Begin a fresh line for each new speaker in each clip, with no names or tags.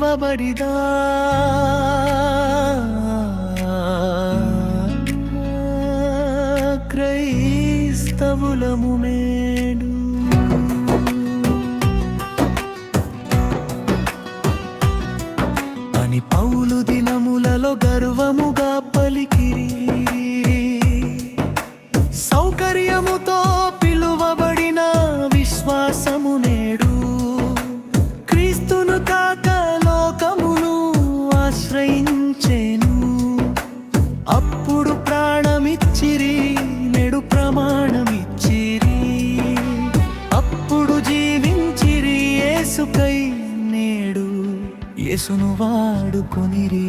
పిలువబడిదా క్రైస్తవులము నేడు. అని పౌలు దినములలో గర్వముగా పలికిరి. సౌకర్యముతో పిలువబడిన విశ్వాసము నేడు క్రీస్తును కాక లోకమును ఆశ్రయించెను. అప్పుడు ప్రాణమిచ్చిరి, నేడు ప్రమాణమిచ్చిరి. అప్పుడు జీవించిరి యేసుకై, నేడు యేసును వాడుకొనిరి.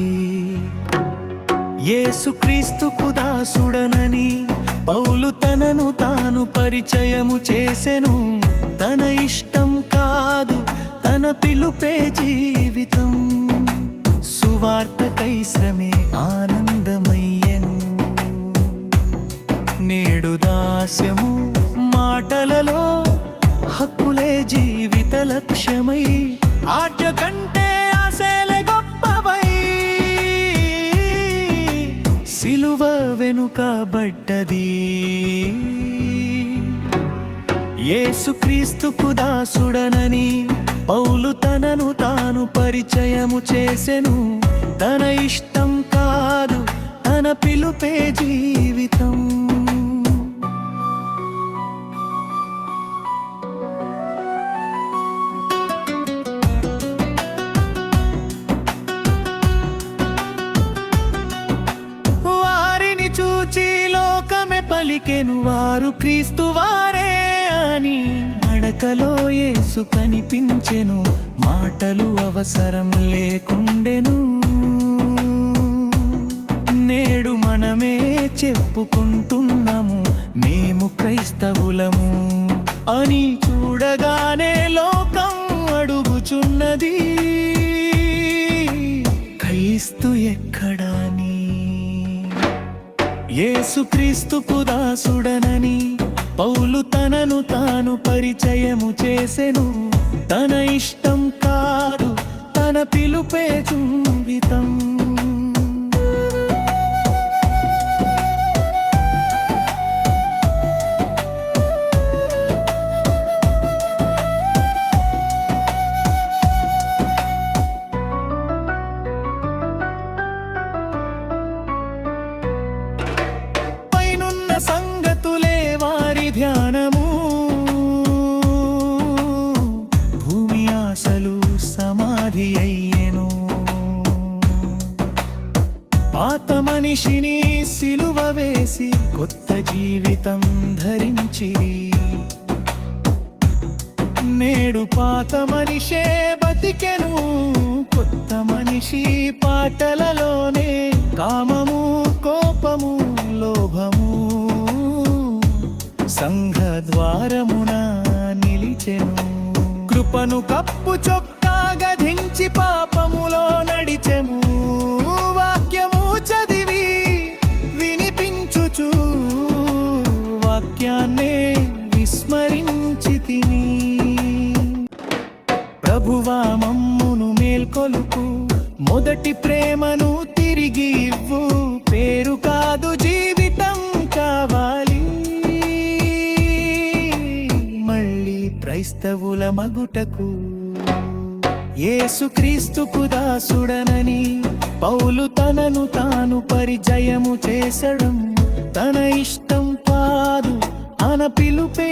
యేసుక్రీస్తుకు దాసుడనని పౌలు తనను తాను పరిచయము చేసెను. తన ఇష్టం కాదు, తన పిలుపే జీవితం. సువార్తకై శ్రమే ఆనందమయ్యెను. నేడు దాస్యము మాటలలో, హక్కులే జీవిత లక్ష్యమై, ఆజ్ఞ కంటే ఆశలే గొప్పవై సిలువ వెనుకబడ్డది. యేసుక్రీస్తుకు దాసుడనని పౌలు తనను తాను పరిచయము చేసెను. తన ఇష్టం కాదు, తన పిలుపే జీవితం. వారిని చూచి లోకమే పలికెను, వారు క్రీస్తు వారే అని. నడకలో యేసు కనిపించెను, మాటలు అవసరం లేకుండెను. నేడు మనమే చెప్పుకుంటున్నాము, మేము క్రైస్తవులము అని. చూడగానే లోకం అడుగుచున్నది, క్రీస్తు ఎక్కడాని. యేసుక్రీస్తుకు దాసుడనని పౌలు తనను తాను పరిచయము చేసెను. తన ఇష్టం కాదు, తన పిలుపే జీవితం. పైనున్న సంగతులే వారి ధ్యానము, భూమి ఆశలు సమాధి అయ్యెను. పాత మనిషిని సిలువ వేసి కొత్త జీవితం ధరించి. నేడు పాత మనిషే బతికెను, కొత్త మనిషి పాటలలోనే. కామము, కోపము, లోభము సంఘ ద్వారమున నిలిచెను. కృపను కప్పు చొక్కాగా ధించి పాపములో నడిచెము. వాక్యము చదివి వినిపించుచు వాక్యాన్నే విస్మరించితిని. ప్రభువా మమ్మును మేల్కొలుపు, మొదటి ప్రేమను తిరిగి ఇవ్వు. పేరు కాదు జీవితం కావాలి, మళ్ళీ క్రైస్తవుల మగుటకు. యేసుక్రీస్తుకు దాసుడనని పౌలు తనను తాను పరిచయము చేసడం. తన ఇష్టం కాదు, తన పిలుపే